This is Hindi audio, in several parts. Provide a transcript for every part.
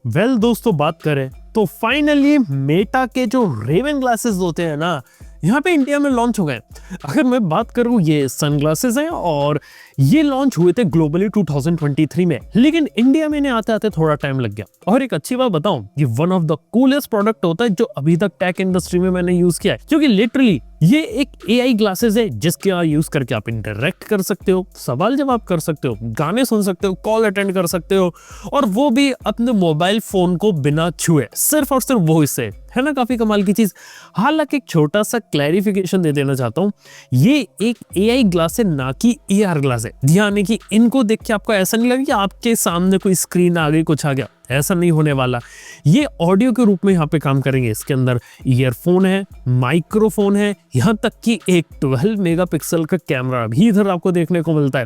दोस्तों बात करें तो फाइनली मेटा के जो रेवन ग्लासेस होते हैं ना, यहाँ पे इंडिया में लॉन्च हो गए। अगर मैं बात करूँ, ये सनग्लासेस हैं और ये लॉन्च हुए थे ग्लोबली 2023 में, लेकिन इंडिया में इन्हें आते आते थोड़ा टाइम लग गया। और एक अच्छी बात बताऊं, ये one of the coolest product होता है जो अभी तक टेक इंडस्ट्री में मैंने यूज किया है, क्योंकि लिटरली ये एक AI ग्लासेस है जिसके यूज करके आप इंटरेक्ट कर सकते हो, सवाल जवाब कर सकते हो, गाने सुन सकते हो, कॉल अटेंड कर सकते हो, और वो भी अपने मोबाइल फोन को बिना छुए, सिर्फ और सिर्फ वॉइस से। है ना, काफी कमाल की चीज। हालांकि एक छोटा सा क्लैरिफिकेशन दे देना चाहता हूँ, ये एक AI ग्लास है, ना कि AR ग्लास है। ध्यान है कि इनको देख के आपको ऐसा नहीं लगे कि आपके सामने कोई स्क्रीन आ गई, कुछ आ गया, ऐसा नहीं होने वाला। ये ऑडियो के रूप में यहाँ पे काम करेंगे। इसके अंदर ईयरफोन है, माइक्रोफोन है, यहाँ तक कि एक 12 मेगापिक्सल का कैमरा भी इधर आपको देखने को मिलता है,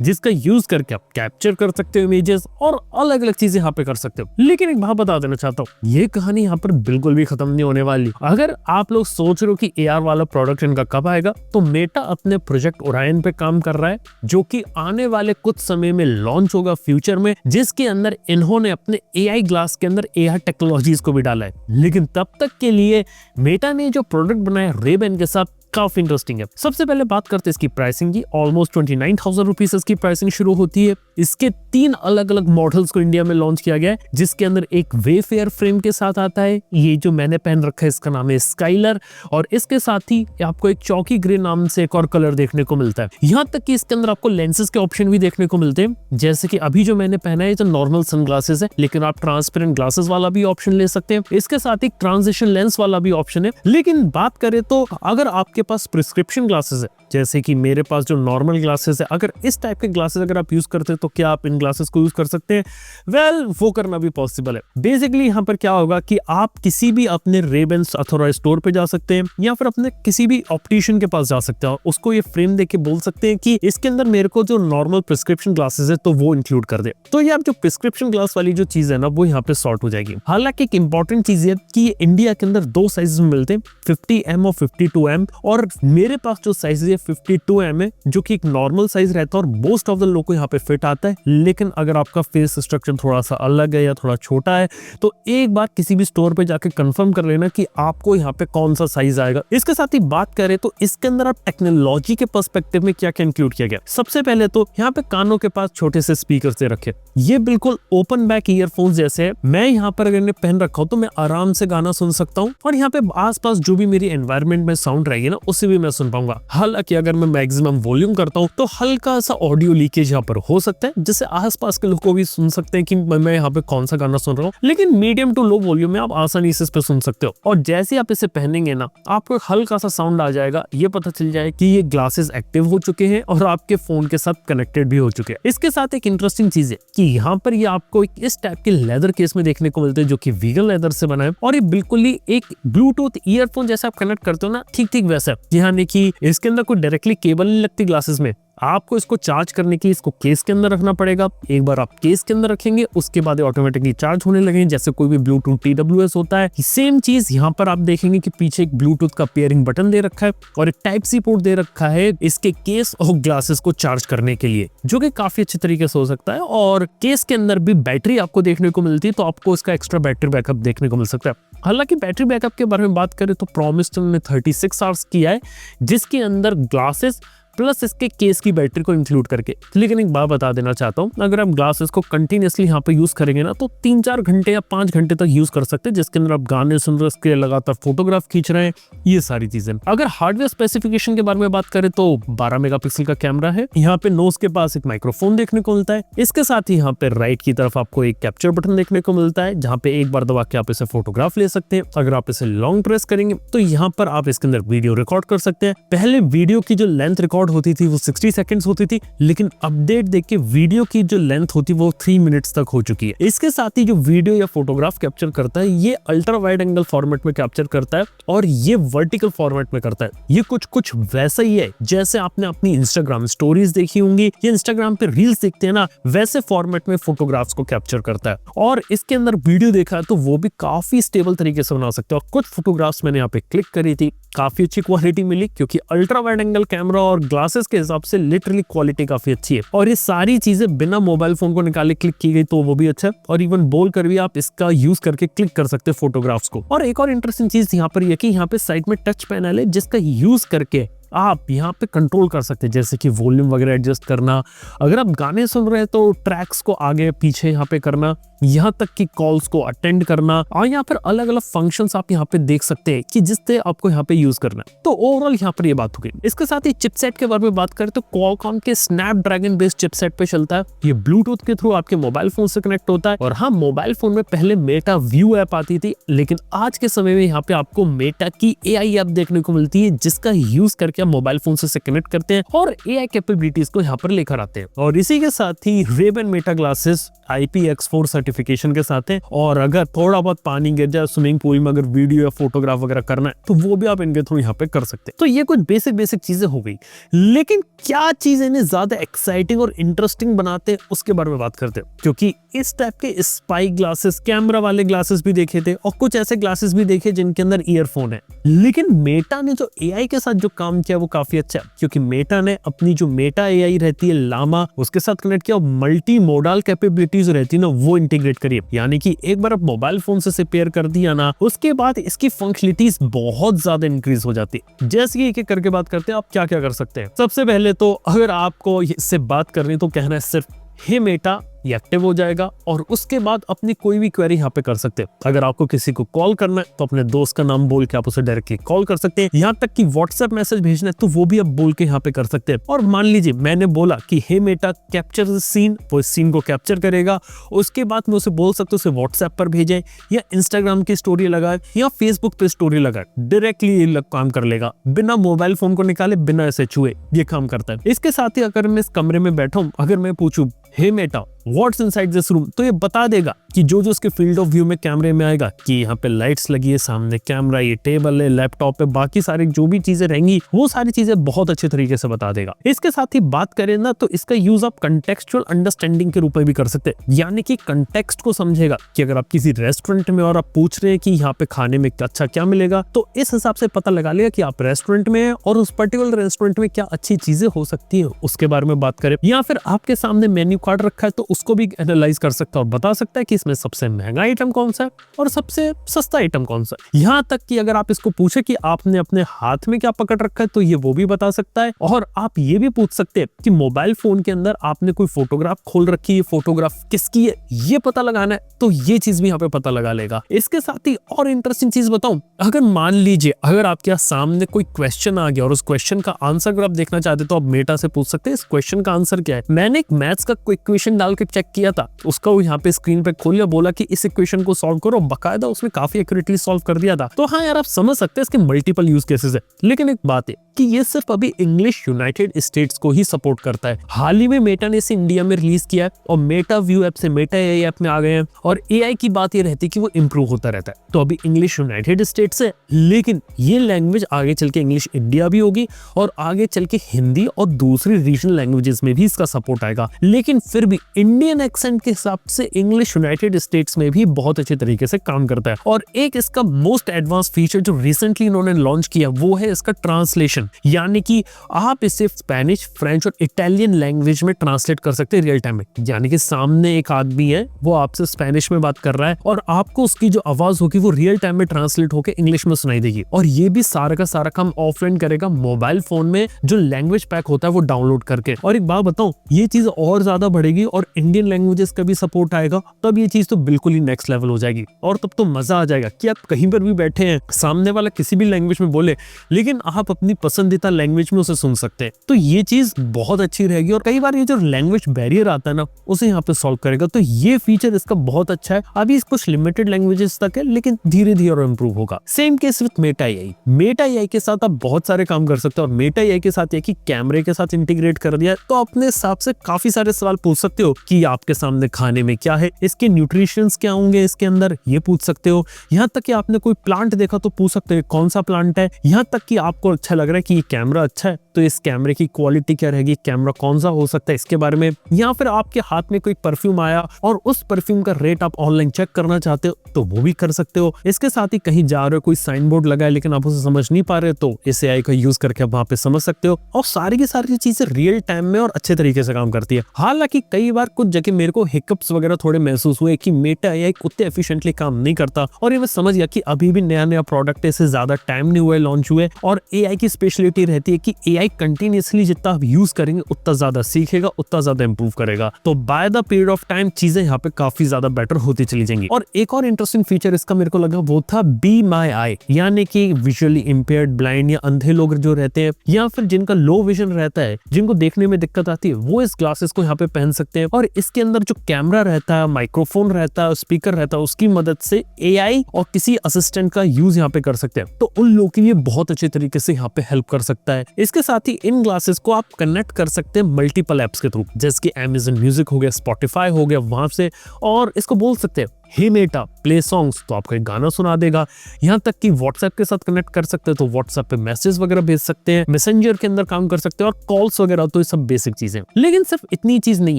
जिसका यूज करके आप कैप्चर कर सकते हो इमेजेस और अलग अलग चीजें यहाँ पे कर सकते हो। लेकिन एक बात बता देना चाहता हूँ, ये कहानी यहाँ पर बिल्कुल भी खत्म नहीं होने वाली। अगर आप लोग सोच रहे हो कि AR वाला प्रोडक्ट इनका कब आएगा, तो मेटा अपने प्रोजेक्ट ओरायन पे काम कर रहा है, जो कि आने वाले कुछ समय में लॉन्च होगा फ्यूचर में, जिसके अंदर इन्होंने अपने AI ग्लास के अंदर AR टेक्नोलॉजीज को भी डाला है। लेकिन तब तक के लिए मेटा ने जो प्रोडक्ट बनाया रेबन के साथ, काफी इंटरेस्टिंग है। सबसे पहले बात करते हैं इसकी प्राइसिंग की। ऑलमोस्ट 29,000 रुपीज इसकी प्राइसिंग शुरू होती है। इसके 3 अलग अलग मॉडल्स को इंडिया में लॉन्च किया गया है, जिसके अंदर एक वेफेयर फ्रेम के साथ आता है। ये जो मैंने पहन रखा है इसका नाम है स्काइलर, और इसके साथ ही आपको एक चौकी ग्रे नाम से एक और कलर देखने को मिलता है। यहाँ तक कि इसके अंदर आपको लेंसेज के ऑप्शन भी देखने को मिलते हैं, जैसे कि अभी जो मैंने पहना है तो नॉर्मल सनग्लासेस है, लेकिन आप ट्रांसपेरेंट ग्लासेस वाला भी ऑप्शन ले सकते हैं। इसके साथ ही ट्रांजिशन लेंस वाला भी ऑप्शन है। लेकिन बात करें तो अगर आपके पास प्रिस्क्रिप्शन ग्लासेस है, जैसे कि मेरे पास जो नॉर्मल ग्लासेस है, अगर इस टाइप के ग्लासेस अगर आप यूज करते हैं तो क्या आप इन ग्लासेस को यूज कर सकते हैं? वेल, वो करना भी पॉसिबल है। बेसिकली यहाँ पर क्या होगा कि आप किसी भी अपने रेबन ऑथोराइज्ड स्टोर पे जा सकते हैं, या फिर अपने किसी भी ऑप्टिशियन के पास जा सकते हैं, उसको ये फ्रेम देके बोल सकते हैं कि इसके अंदर मेरे को जो नॉर्मल प्रिस्क्रिप्शन ग्लासेस है तो वो इंक्लूड कर दे। तो ये आप जो प्रिस्क्रिप्शन ग्लास वाली जो चीज है ना, वो यहाँ पे सॉर्ट हो जाएगी। हालांकि एक इंपॉर्टेंट चीज है कि ये इंडिया के अंदर 2 साइज में मिलते हैं, 50mm और 52mm, और मेरे पास जो साइज है 52mm है, जो कि एक नॉर्मल साइज रहता है और मोस्ट ऑफ द लोग को यहाँ पे फिट आता है। लेकिन अगर आपका फेस स्ट्रक्चर थोड़ा सा अलग है या थोड़ा छोटा है, तो एक बार किसी भी स्टोर पे जाके कंफर्म कर लेना कि आपको यहाँ पे कौन सा साइज आएगा। इसके साथ ही बात करें तो इसके अंदर आप टेक्नोलॉजी के पर्सपेक्टिव में क्या क्या इंक्लूड किया गया। सबसे पहले तो यहाँ पे कानों के पास छोटे से स्पीकर से रखे, ये बिल्कुल ओपन बैक ईयरफोन्स जैसे है। मैं यहाँ पर अगर इन्हें पहन रखा हूँ तो मैं आराम से गाना सुन सकता हूँ, और यहाँ पे आसपास जो भी मेरी एनवायरनमेंट में साउंड रहेगी ना, उसे भी मैं सुन पाऊंगा। हालांकि अगर मैं मैक्सिमम वॉल्यूम करता हूँ तो हल्का सा ऑडियो लीकेज यहाँ पर हो सकता है, जिससे आसपास के लोग को भी सुन सकते हैं कि मैं यहाँ पे कौन सा गाना सुन रहा हूँ। लेकिन मीडियम टू लो वॉल्यूम में आप आसानी से इस पे सुन सकते हो, और जैसे आप इसे पहनेंगे ना, आपको हल्का सा साउंड आ जाएगा, ये पता चल जाए कि ये ग्लासेस एक्टिव हो चुके हैं और आपके फोन के साथ कनेक्टेड भी हो चुके हैं। इसके साथ एक इंटरेस्टिंग चीज है कि यहाँ पर ये आपको इस टाइप के लेदर केस में देखने को मिलते हैं, जो कि वीगन लेदर से बना है, और ये बिल्कुल ही एक ब्लूटूथ ईयरफोन जैसा आप कनेक्ट करते हो ना, ठीक ठीक वैसा। यहाँ देखिए, इसके अंदर कोई डायरेक्टली केबल नहीं लगती ग्लासेस में। आपको इसको चार्ज करने के लिए इसको केस के अंदर रखना पड़ेगा। एक बार आप केस के अंदर रखेंगे, उसके बाद ऑटोमेटिकली चार्ज होने लगेंगे, जैसे कोई भी ब्लूटूथ TWS होता है। सेम चीज यहाँ पर आप देखेंगे कि पीछे एक ब्लूटूथ का पेयरिंग बटन दे रखा है और एक टाइप सी पोर्ट दे रखा है इसके केस और ग्लासेस को चार्ज करने के लिए, जो कि काफी अच्छे तरीके से हो सकता है। और केस के अंदर भी बैटरी आपको देखने को मिलती है, तो आपको इसका एक्स्ट्रा बैटरी बैकअप देखने को मिल सकता है। हालांकि बैटरी बैकअप के बारे में बात करें तो प्रॉमिस ने 36 आवर्स किया है, जिसके अंदर ग्लासेस प्लस इसके केस की बैटरी को इंक्लूड करके। लेकिन एक बात बता देना चाहता हूँ, अगर आप ग्लासेस को कंटिन्यूअसली यहाँ पे यूज करेंगे ना, तो 3-4 घंटे या 5 घंटे तक यूज कर सकते हैं, जिसके अंदर आप गाने सुन रहे हैं, उसके लगातार फोटोग्राफ खींच रहे हैं, ये सारी चीजें। अगर हार्डवेयर स्पेसिफिकेशन के बारे में बात करें तो 12 मेगापिक्सल का कैमरा है। यहाँ पे नोज के पास एक माइक्रोफोन देखने को मिलता है। इसके साथ ही यहाँ पे राइट की तरफ आपको एक कैप्चर बटन देखने को मिलता है, जहाँ पे एक बार दबा के आप इसे फोटोग्राफ ले सकते हैं। अगर आप इसे लॉन्ग प्रेस करेंगे तो यहाँ पर आप इसके अंदर वीडियो रिकॉर्ड कर सकते हैं। पहले वीडियो की जो लेंथ रिकॉर्ड होती थी वो 60 सेकंड्स होती थी, लेकिन अपडेट देख के वीडियो की जो लेंथ होती है वो 3 मिनट्स तक हो चुकी है। इसके साथ ही जो वीडियो या फोटोग्राफ कैप्चर करता है, ये अल्ट्रा वाइड एंगल फॉर्मेट में कैप्चर करता है, और ये वर्टिकल फॉर्मेट में करता है। ये कुछ वैसा ही है जैसे आपने अपनी इंस्टाग्राम स्टोरीज देखी होंगी या इंस्टाग्राम पे रील्स देखते हैं ना, वैसे फॉर्मेट में फोटोग्राफ्स को कैप्चर करता है। और इसके अंदर वीडियो देखा है तो वो भी काफी स्टेबल तरीके से बना सकते हो। कुछ फोटोग्राफ्स मैंने यहाँ पे क्लिक करी थी, काफी अच्छी क्वालिटी मिली, क्योंकि अल्ट्रा वाइड एंगल कैमरा और ग्लासेस के हिसाब से लिटरली क्वालिटी काफी अच्छी है और ये सारी चीजें बिना मोबाइल फोन को निकाले क्लिक की गई तो वो भी अच्छा है और इवन बोल कर भी आप इसका यूज करके क्लिक कर सकते हैं फोटोग्राफ्स को। और एक और इंटरेस्टिंग चीज यहाँ पर यह कि यहाँ पे साइड में टच पैनल है जिसका यूज करके आप यहाँ पे कंट्रोल कर सकते हैं, जैसे कि वॉल्यूम वगैरह एडजस्ट करना, अगर आप गाने सुन रहे हैं तो ट्रैक्स को आगे पीछे यहाँ पे करना, यहाँ तक कि कॉल्स को अटेंड करना और यहाँ पर अलग अलग फंक्शंस आप यहाँ पे देख सकते हैं कि जिससे आपको यहाँ पे यूज करना है। तो ओवरऑल यहाँ पर ये बात हो गई। इसके साथ ही चिपसेट के बारे में बात करें तो क्वालकॉम के स्नैपड्रैगन बेस्ड चिपसेट पे चलता है। ये ब्लूटूथ के थ्रू आपके मोबाइल फोन से कनेक्ट होता है और हाँ, मोबाइल फोन में पहले मेटा व्यू ऐप आती थी, लेकिन आज के समय में यहाँ पे आपको मेटा की AI ऐप देखने को मिलती है जिसका यूज करके आप मोबाइल फोन से कनेक्ट करते हैं और AI कैपेबिलिटीज को यहाँ पर लेकर आते हैं। और इसी के साथ ही Ray-Ban Meta glasses IPX4 certification के साथ है और अगर थोड़ा बहुत पानी गिर जाए स्विमिंग पूल में, अगर वीडियो या फोटोग्राफ वगैरह करना है तो वो भी आप इनके थ्रू यहाँ पे कर सकते हैं। तो ये कुछ बेसिक चीजें हो गई, लेकिन क्या चीज इन्हें ज्यादा एक्साइटिंग और इंटरेस्टिंग बनाते हैं उसके बारे में बात करते हैं, क्योंकि इस टाइप के स्पाइक ग्लासेस, कैमरा वाले ग्लासेस भी देखे थे और कुछ ऐसे ग्लासेस भी देखे जिनके अंदर ईयरफोन है, लेकिन मेटा ने जो AI के साथ जो काम किया वो काफी अच्छा है, क्योंकि मेटा ने अपनी जो मेटा AI रहती है लामा उसके साथ कनेक्ट किया और मल्टी मोडल कैपेबिलिटीज रहती है ना वो इंटीग्रेट करिए, यानी कि एक बार आप मोबाइल फोन से पेयर कर दिया ना उसके बाद इसकी फंक्शनलिटीज बहुत ज्यादा इंक्रीज हो जाती है। जैसे कि एक करके बात करते हैं आप क्या क्या कर सकते हैं। सबसे पहले तो अगर आपको इससे बात करनी तो कहना है सिर्फ हे मेटा, ये एक्टिव हो जाएगा और उसके बाद अपनी कोई भी क्वेरी यहाँ पे कर सकते हैं। अगर आपको किसी को कॉल करना है तो अपने दोस्त का नाम बोल के आप उसे डायरेक्टली कॉल कर सकते हैं, यहाँ तक कि व्हाट्सएप मैसेज भेजना है तो वो भी आप बोल के यहाँ पे कर सकते हैं। और मान लीजिए मैंने बोला कि हे मेटा कैप्चर द सीन, वो इस सीन को कैप्चर करेगा, उसके बाद मैं उसे बोल सकता हूँ उसे व्हाट्सएप पर भेजे या इंस्टाग्राम की स्टोरी लगाए या फेसबुक पे स्टोरी लगाए, डायरेक्टली काम कर लेगा बिना मोबाइल फोन को निकाले, बिना ऐसे छुए, ये काम करता है। इसके साथ ही अगर मैं इस कमरे में बैठा हूँ, अगर मैं पूछूं hey Meta what's inside this room, तो ये बता देगा कि जो उसके फील्ड ऑफ व्यू में कैमरे में आएगा कि यहाँ पे लाइट्स लगी है, सामने कैमरा, ये टेबल है, लैपटॉप है, बाकी सारी जो भी चीजें रहेंगी वो सारी चीजें बहुत अच्छे तरीके से बता देगा। इसके साथ ही बात करें ना तो इसका यूज आप कंटेक्चुअल अंडरस्टैंडिंग के रूप में भी कर सकते हैं, यानी कि कंटेक्स्ट को समझेगा कि अगर आप किसी रेस्टोरेंट में और आप पूछ रहे हैं कि यहाँ पे खाने में अच्छा क्या मिलेगा, तो इस हिसाब से पता लगा लेगा कि आप रेस्टोरेंट में हैं और उस पर्टिकुलर रेस्टोरेंट में क्या अच्छी चीजें हो सकती है उसके बारे में बात करें। या फिर आपके सामने मेन्यू कार्ड रखा है तो उसको भी एनालाइज कर सकता है और बता सकता है कि इसमें सबसे महंगा आइटम कौन सा है और सबसे सस्ता आइटम कौन सा है। यहाँ तक कि अगर आप इसको पूछे कि आपने अपने हाथ में क्या पकड़ रखा है तो ये वो भी बता सकता है। और आप ये भी पूछ सकते हैं कि मोबाइल फोन के अंदर आपने कोई फोटोग्राफ खोल रखी है, फोटोग्राफ किसकी है ये पता लगाना है तो ये चीज भी यहाँ पे पता लगा लेगा। इसके साथ ही और इंटरेस्टिंग चीज बताऊं, अगर मान लीजिए अगर आपके सामने कोई क्वेश्चन आ गया और उस क्वेश्चन का आंसर अगर आप देखना चाहते तो आप मेटा से पूछ सकते हैं इस क्वेश्चन का आंसर क्या है। मैंने एक मैथ्स का कोई इक्वेशन डाल के चेक किया था, उसका वो यहाँ पे स्क्रीन पे खोल लिया, बोला कि इस इक्वेशन को सॉल्व करो, बकायदा उसने काफी एक्यूरेटली सॉल्व कर दिया था। तो हाँ यार, आप समझ सकते हैं इसके मल्टीपल यूज केसेस है। लेकिन एक बात है कि ये सिर्फ अभी इंग्लिश यूनाइटेड स्टेट्स को ही सपोर्ट करता है। हाल ही में मेटा ने इसे इंडिया में रिलीज किया है और मेटा व्यू ऐप से मेटा AI ऐप में आ गए हैं और AI की बात ये रहती है कि वो इंप्रूव होता रहता है। तो अभी इंग्लिश यूनाइटेड स्टेट्स है, लेकिन ये लैंग्वेज आगे चल के इंग्लिश इंडिया भी होगी और आगे चल के हिंदी और दूसरी रीजनल लैंग्वेजेस में भी इसका सपोर्ट आएगा। लेकिन फिर भी इंडियन एक्सेंट के हिसाब से इंग्लिश यूनाइटेड स्टेट्स में भी बहुत अच्छे तरीके से काम करता है। और एक इसका मोस्ट एडवांस फीचर जो रिसेंटली इन्होंने लॉन्च किया वो है इसका ट्रांसलेशन, यानी कि आप इसे स्पेनिश, फ्रेंच और इटालियन लैंग्वेज में ट्रांसलेट कर सकते हैं रियल टाइम में। यानी कि सामने एक आदमी है, वो आपसे स्पेनिश में बात कर रहा है और आपको उसकी जो आवाज होगी वो रियल टाइम में ट्रांसलेट होकर इंग्लिश में सुनाई देगी। और ये भी सारा का सारा काम ऑफलाइन करेगा मोबाइल फोन में जो लैंग्वेज पैक होता है वो डाउनलोड करके। और एक बात बताऊं, ये चीज और ज्यादा बढ़ेगी और इंडियन लैंग्वेजेस का भी सपोर्ट आएगा, तब ये चीज तो बिल्कुल ही नेक्स्ट लेवल हो जाएगी। और तब तो मजा आ जाएगा कि आप कहीं पर भी बैठे हैं, सामने वाला किसी भी लैंग्वेज में बोले, लेकिन आप अपनी पसंदीदा लैंग्वेज में उसे सुन सकते हैं। तो ये चीज बहुत अच्छी रहेगी और कई बार ये जो लैंग्वेज बैरियर आता है ना उसे यहाँ पे सॉल्व करेगा। तो ये फीचर इसका बहुत अच्छा है। अभी कुछ लिमिटेड लैंग्वेजेस तक है, लेकिन धीरे धीरे और इंप्रूव होगा। Same case with Meta AI। Meta AI के साथ आप बहुत सारे काम कर सकते हो और मेटा AI के साथ ये कि कैमरे के साथ इंटीग्रेट कर दिया तो अपने हिसाब से काफी सारे सवाल पूछ सकते हो कि आपके सामने खाने में क्या है, इसके न्यूट्रिशंस क्या होंगे इसके अंदर, ये पूछ सकते हो। यहाँ तक कि आपने कोई प्लांट देखा तो पूछ सकते हो कौन सा प्लांट है। यहाँ तक कि आपको अच्छा लग रहा है कि ये कैमरा अच्छा है तो इस कैमरे की क्वालिटी क्या रहेगी, कैमरा कौन सा हो सकता है इसके बारे में। या फिर आपके हाथ में कोई परफ्यूम आया और उस परफ्यूम का रेट आप ऑनलाइन चेक करना चाहते हो तो वो भी कर सकते हो। इसके साथ ही कहीं जा रहे हो, कोई साइन बोर्ड लगा है लेकिन आप उसे समझ नहीं पा रहे तो इस एआई का यूज करके आप वहां पे समझ सकते हो। और सारी की सारी चीजें रियल टाइम में और अच्छे तरीके से काम करती है। हालांकि कई बार कुछ जगह मेरे को हिकअप्स वगैरह थोड़े महसूस हुए कि मेटा एआई उतने एफिशिएंटली काम नहीं करता, और ये मैं समझ गया कि अभी भी नया नया प्रोडक्ट है, इससे ज्यादा टाइम नहीं हुआ है लॉन्च हुए। और एआई की स्पेशलिटी रहती है कि एआई कंटिन्यूअसली जितना आप यूज करेंगे उतना ज्यादा सीखेगा, उतना ज्यादा इंप्रूव करेगा। तो by the period of time चीजें यहाँ पे काफी ज्यादा बेटर होती चली जाएंगी। और एक और इंटरेस्टिंग फीचर इसका मेरे को लगा वो था बी माई आई, यानी कि विजुअली इंपेयर्ड, ब्लाइंड या अंधे लोग जो रहते हैं या फिर जिनका लो विजन रहता है, जिनको देखने में दिक्कत आती है, वो इस ग्लासेस को यहाँ पे पहन सकते हैं। और इसके अंदर जो कैमरा रहता है, माइक्रोफोन रहता है, स्पीकर रहता है, उसकी मदद से एआई और किसी असिस्टेंट का यूज यहाँ पे कर सकते हैं। तो उन लोगों के लिए बहुत अच्छे तरीके से यहाँ पे हेल्प कर सकता है। इसके साथ ही इन ग्लासेस को आप कनेक्ट कर सकते हैं मल्टीपल एप्स के थ्रू, जैसे कि Amazon म्यूजिक हो गया, स्पॉटिफाई हो गया, वहां से। और इसको बोल सकते हैं हे मेटा प्ले सॉन्ग्स, तो आपको एक गाना सुना देगा। यहाँ तक कि व्हाट्सएप के साथ कनेक्ट कर सकते हैं तो व्हाट्सएप पे मैसेज वगैरह भेज सकते हैं, मैसेंजर के अंदर काम कर सकते हैं और कॉल्स वगैरह, तो ये सब बेसिक चीजें। लेकिन सिर्फ इतनी चीज नहीं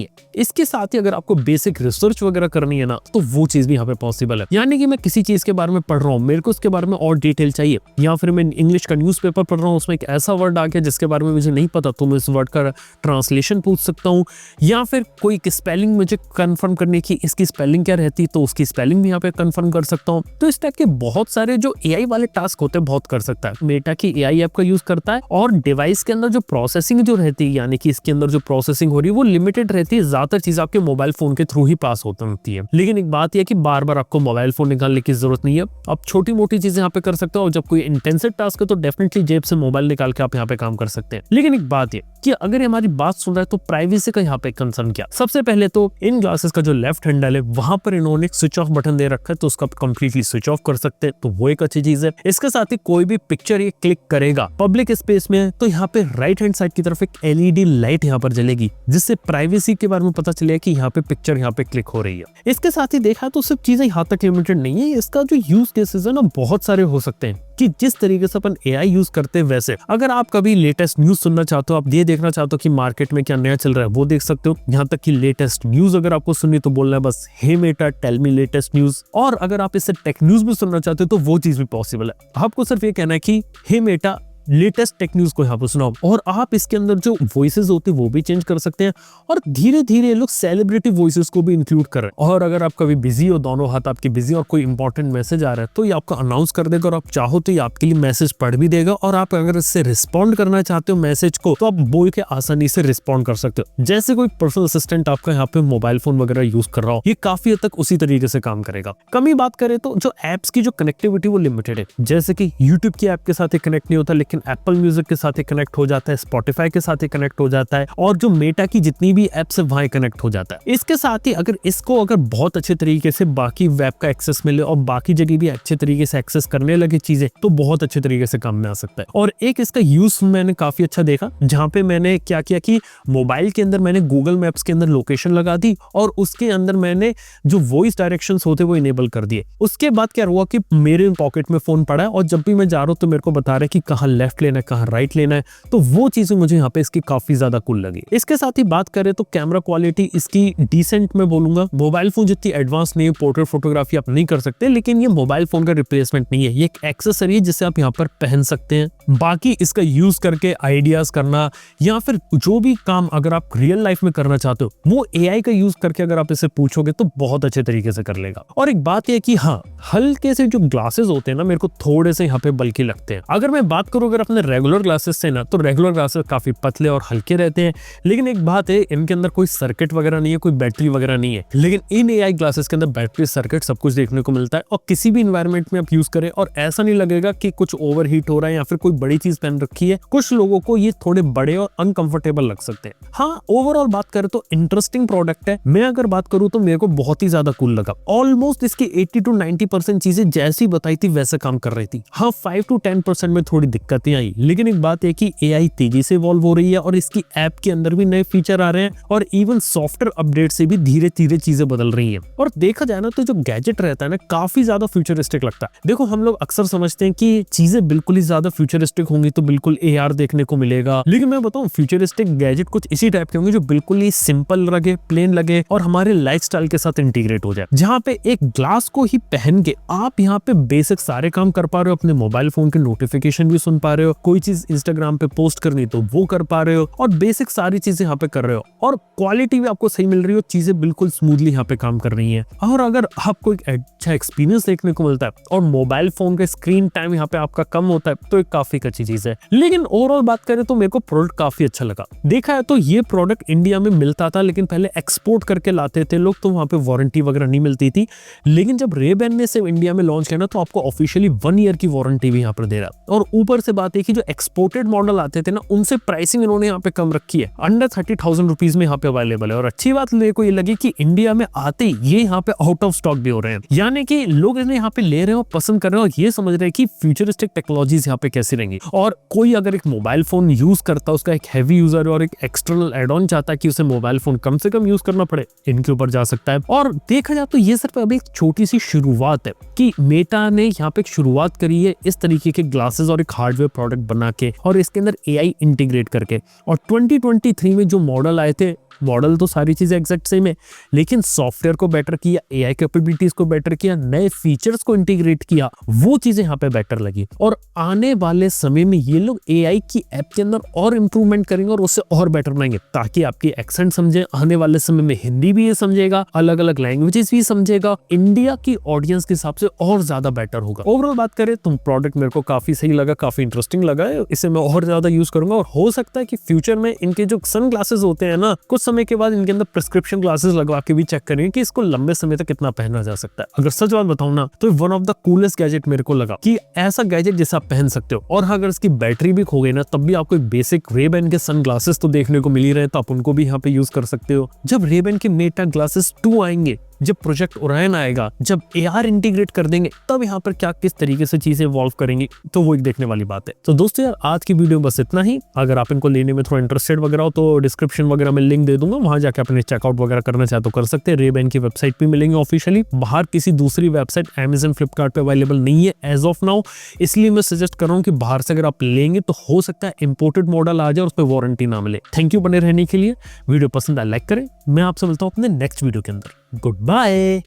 है, इसके साथ ही अगर आपको बेसिक रिसर्च वगैरह करनी है ना तो वो चीज भी यहाँ पे पॉसिबल है। यानी कि मैं किसी चीज के बारे में पढ़ रहा हूँ, मेरे को उसके बारे में और डिटेल चाहिए, या फिर मैं इंग्लिश का न्यूज़पेपर पढ़ रहा हूँ, उसमें एक ऐसा वर्ड आ गया जिसके बारे में मुझे नहीं पता तो मैं इस वर्ड का ट्रांसलेशन पूछ सकता हूँ। या फिर कोई स्पेलिंग मुझे कंफर्म करनी की इसकी स्पेलिंग क्या रहती है तो उसकी स्पेलिंग भी यहाँ पे कंफर्म कर सकता हूँ। तो इस टाइप के बहुत सारे जो एआई वाले टास्क होते हैं बहुत कर सकता है। मेटा की एआई ऐप का यूज करता है और डिवाइस के अंदर जो प्रोसेसिंग जो रहती है, यानी कि इसके अंदर जो प्रोसेसिंग हो रही है वो लिमिटेड रहती है, ज्यादातर चीज आपके मोबाइल फोन के थ्रू ही पास होती है। लेकिन एक बात यह कि बार बार आपको मोबाइल फोन निकालने की जरूरत नहीं है, आप छोटी मोटी चीजें यहाँ पे कर सकते हो। और जब कोई इंटेंसिव टास्क है तो डेफिनेटली जेब से मोबाइल निकाल के आप यहाँ पे काम कर सकते हैं। लेकिन एक बात ये कि अगर हमारी बात सुन रहा है तो प्राइवेसी का यहाँ पे कंसर्न क्या। सबसे पहले तो इन ग्लासेस का जो लेफ्ट हैंडल है वहां पर इन्होंने स्विच ऑफ बटन दे रखा है, तो उसका कंप्लीटली स्विच ऑफ कर सकते हैं, तो वो एक अच्छी चीज है। इसके साथ ही कोई भी पिक्चर ये क्लिक करेगा पब्लिक स्पेस में तो यहाँ पे राइट हैंड साइड की तरफ एक एलईडी लाइट यहाँ पर जलेगी, जिससे प्राइवेसी के बारे में पता चलेगा कि यहाँ पे पिक्चर यहाँ पे क्लिक हो रही है। इसके साथ ही देखा तो सब चीजें यहाँ तक लिमिटेड नहीं है, इसका जो यूज केसेस है ना बहुत सारे हो सकते हैं कि जिस तरीके से अपन एआई यूज करते हैं वैसे। अगर आप कभी लेटेस्ट न्यूज सुनना चाहते हो, आप ये देखना चाहते हो कि मार्केट में क्या नया चल रहा है, वो देख सकते हो। यहाँ तक कि लेटेस्ट न्यूज अगर आपको सुननी तो बोलना है बस hey Meta tell me latest news. और अगर आप इससे टेक न्यूज भी सुनना चाहते हो तो वो चीज भी पॉसिबल है। आपको सिर्फ ये कहना है कि हे मेटा लेटेस्ट टेक न्यूज को यहाँ पर सुनाओ, और आप इसके अंदर जो वॉइसेस होती है वो भी चेंज कर सकते हैं। और धीरे धीरे ये लोग सेलिब्रिटी वॉइसेस को भी इंक्लूड कर रहे हैं। और अगर आप कभी बिजी हो, दोनों हाथ आपके बिजी और कोई इंपॉर्टेंट मैसेज आ रहा है तो ये आपको अनाउंस कर देगा, और आप चाहो तो ये आपके लिए मैसेज पढ़ भी देगा। और आप अगर इससे रिस्पॉन्ड करना चाहते हो मैसेज को तो आप बोल के आसानी से रिस्पॉन्ड कर सकते हो, जैसे कोई पर्सनल असिस्टेंट आपका यहाँ पे मोबाइल फोन वगैरह यूज कर रहा हो। ये काफी हद तक उसी तरीके से काम करेगा। कमी बात करें तो जो एप्स की जो कनेक्टिविटी वो लिमिटेड है, जैसे कि यूट्यूब की ऐप के साथ कनेक्ट नहीं होता, लेकिन एप्पल म्यूजिक के साथ ही कनेक्ट हो जाता है, स्पॉटिफाई के साथ ही कनेक्ट हो जाता है, और जो मेटा की जितनी भी एप्स है वहां कनेक्ट हो जाता है। इसके साथ ही अगर बहुत अच्छे तरीके से बाकी वेब का एक्सेस मिले और बाकी जगह भी अच्छे तरीके से एक्सेस करने लगे चीजें, तो बहुत अच्छे तरीके से काम में आ सकता है। और एक इसका यूज मैंने काफी अच्छा देखा, जहां पे मैंने क्या किया कि मोबाइल के अंदर मैंने गूगल मैप्स के अंदर लोकेशन लगा दी और उसके अंदर मैंने जो वॉइस डायरेक्शंस होते वो इनेबल कर दिए। उसके बाद क्या हुआ कि मेरे पॉकेट में फोन पड़ा है और जब भी मैं जा रहा हूं तो मेरे को बता रहा है कि कहाँ लेफ्ट लेना है, कहाँ राइट लेना है। तो वो चीजें मुझे यहाँ पे इसकी काफी ज्यादा कूल लगी। इसके साथ ही बात करें तो कैमरा क्वालिटी इसकी डिसेंट मैं बोलूंगा। मोबाइल फोन जितनी एडवांस नहीं है, पोर्ट्रेट फोटोग्राफी आप नहीं कर सकते, लेकिन ये मोबाइल फोन का रिप्लेसमेंट नहीं है, ये एक एक्सेसरी है जिसे आप यहाँ पर पहन सकते हैं। बाकी इसका यूज करके आइडियाज करना या फिर जो भी काम अगर आप रियल लाइफ में करना चाहते हो वो एआई का यूज करके अगर आप इसे पूछोगे तो बहुत अच्छे तरीके से कर लेगा। और एक बात यह कि हाँ, हल्के से जो ग्लासेस होते हैं ना मेरे को थोड़े से यहाँ पे बल्कि लगते हैं। अगर मैं बात करूँ अगर अपने रेगुलर ग्लासेस से ना, तो रेगुलर ग्लासेस काफी पतले और हल्के रहते हैं। लेकिन एक बात है, इनके अंदर कोई सर्किट वगैरह नहीं है, कोई बैटरी वगैरह नहीं है। लेकिन इन एआई ग्लासेस के अंदर बैटरी, सर्किट सब कुछ देखने को मिलता है और किसी भी एनवायरनमेंट में आप यूज करें और ऐसा नहीं लगेगा कि कुछ ओवरहीट हो रहा है या फिर कोई बड़ी चीज पहन रखी है। कुछ लोगों को ये थोड़े बड़े और अनकंफर्टेबल लग सकते हैं। हाँ, ओवरऑल बात करें तो इंटरेस्टिंग प्रोडक्ट है। मैं अगर बात करूं तो मेरे को बहुत ही ज्यादा कूल लगा। ऑलमोस्ट इसकी 80 to 90 90% चीजें जैसी बताई थी वैसे काम कर रही थी। हाँ 5 to 10% में थोड़ी दिक्कतें आई, लेकिन एक बात है कि AI तेजी से इवॉल्व हो रही है और इसकी ऐप के अंदर भी नए फीचर आ रहे हैं और इवन सॉफ्टवेयर अपडेट से भी धीरे धीरे चीजें बदल रही हैं। और देखा जाए ना तो जो गैजेट रहता है ना काफी ज्यादा फ्यूचरिस्टिक लगता है। देखो हम लोग अक्सर समझते हैं कि चीजें बिल्कुल ही ज्यादा फ्यूचरिस्टिक होंगी तो बिल्कुल AR देखने को मिलेगा, लेकिन मैं बताऊं फ्यूचरिस्टिक गैजेट कुछ इसी टाइप के होंगे जो बिल्कुल ही सिंपल लगे, प्लेन लगे और हमारे लाइफस्टाइल के साथ इंटीग्रेट हो जाए। जहां पे एक ग्लास को ही पहन के आप यहाँ पे बेसिक सारे काम कर पा रहे हो, अपने मोबाइल फोन के नोटिफिकेशन भी सुन पा रहे हो, कोई चीज इंस्टाग्राम पे पोस्ट करनी तो वो कर पा रहे हो और बेसिक सारी चीजें यहाँ पे कर रहे हो और क्वालिटी भी आपको सही मिल रही हो, चीजें बिल्कुल स्मूथली यहाँ पे काम कर रही है। और अगर आपको एक अच्छा एक्सपीरियंस देखने को मिलता है और मोबाइल फोन का स्क्रीन टाइम यहाँ पे आपका कम होता है तो एक काफी अच्छी चीज है। लेकिन ओवरऑल बात करें तो मेरे को प्रोडक्ट काफी अच्छा लगा। देखा है तो ये प्रोडक्ट इंडिया में मिलता था, लेकिन पहले एक्सपोर्ट करके लाते थे लोग तो वहां पे वारंटी वगैरह नहीं मिलती थी। लेकिन जब Ray-Ban ने सिर्फ इंडिया में लॉन्च किया ना तो आपको ऑफिशियली 1 ईयर की वारंटी भी यहाँ पर दे रहा है। और ऊपर से बात है कि जो एक्सपोर्टेड मॉडल आते थे ना उनसे प्राइसिंग इन्होंने यहाँ पे कम रखी है, अंडर 30,000 रुपीज में यहाँ पे अवेलेबल है। और अच्छी बात मेरे को ये लगी कि इंडिया में आते ही ये यहाँ पे आउट ऑफ स्टॉक भी हो रहे हैं, यानी कि लोग इन्हें यहाँ पे ले रहे हैं और पसंद कर रहे हैं और ये समझ रहे हैं कि फ्यूचरिस्टिक टेक्नोलॉजीज यहाँ पे कैसी रहेंगी। और कोई अगर एक मोबाइल फोन यूज करता है, उसका एक हैवी यूजर और एक एक्सटर्नल एड ऑन चाहता है कि उसे मोबाइल फोन कम से कम यूज करना पड़े, इनके ऊपर जा सकता है। और देखा जाए तो ये सिर्फ अभी एक छोटी सी शुरुआत है कि मेटा ने यहाँ पे एक शुरुआत करी है इस तरीके के ग्लासेस और एक हार्डवेयर प्रोडक्ट बना के और इसके अंदर AI इंटीग्रेट करके। और 2023 में जो मॉडल आए थे, मॉडल तो सारी चीजें एग्जैक्ट सेम है, लेकिन सॉफ्टवेयर को बेटर किया, AI कैपेबिलिटीज को बेटर किया, नए फीचर्स को इंटीग्रेट किया, वो चीजें यहाँ पे बेटर लगी। और आने वाले समय में ये लोग AI की ऐप के अंदर और इंप्रूवमेंट करेंगे और उससे और बेटर बनाएंगे ताकि आपकी एक्सेंट समझे। आने वाले समय में हिंदी भी ये समझेगा, अलग अलग लैंग्वेजेस भी समझेगा, इंडिया की ऑडियंस के हिसाब से और ज्यादा बेटर होगा। ओवरऑल बात करें तो प्रोडक्ट मेरे को काफी सही लगा, काफी इंटरेस्टिंग लगा है, इसे मैं और ज्यादा यूज करूंगा। और हो सकता है कि फ्यूचर में इनके जो सन ग्लासेस होते हैं ना, कुछ समय के बाद इनके अंदर प्रिस्क्रिप्शन ग्लासेस लगवा के भी चेक करेंगे कि इसको लंबे समय तक कितना पहना जा सकता है। अगर सच बात बताऊं ना तो one of the coolest gadget मेरे को लगा कि ऐसा गैजेट जिसे आप पहन सकते हो और अगर इसकी बैटरी भी खो गई ना तब भी आपको एक बेसिक Ray-Ban के सन ग्लासेस तो देखने को मिल ही रहे, तो आप उनको भी यहाँ पे यूज कर सकते हो। जब Ray-Ban के मेटा ग्लासेस 2 आएंगे, जब प्रोजेक्ट ओरायन आएगा, जब AR इंटीग्रेट कर देंगे, तब यहाँ पर क्या किस तरीके से चीजें इवॉल्व करेंगी, तो वो एक देखने वाली बात है। तो दोस्तों यार आज की वीडियो बस इतना ही। अगर आप इनको लेने में थोड़ा इंटरेस्टेड वगैरह हो तो डिस्क्रिप्शन वगैरह में लिंक दे दूंगा, वहां जाकर अपने चेकआउट वगैरह करना चाहे तो कर सकते हैं। Ray-Ban की वेबसाइट पे मिलेंगे ऑफिशियली, बाहर किसी दूसरी वेबसाइट Amazon फ्लिपकार्ट पे अवेलेबल नहीं है एज ऑफ नाउ, इसलिए मैं सजेस्ट कर रहा हूँ कि बाहर से अगर आप लेंगे तो हो सकता है इंपोर्टेड मॉडल आ जाए और उस पर वारंटी ना मिले। थैंक यू बने रहने के लिए। वीडियो पसंद आए लाइक करें। मैं आपसे मिलता हूँ अपने नेक्स्ट वीडियो के अंदर। Good bye.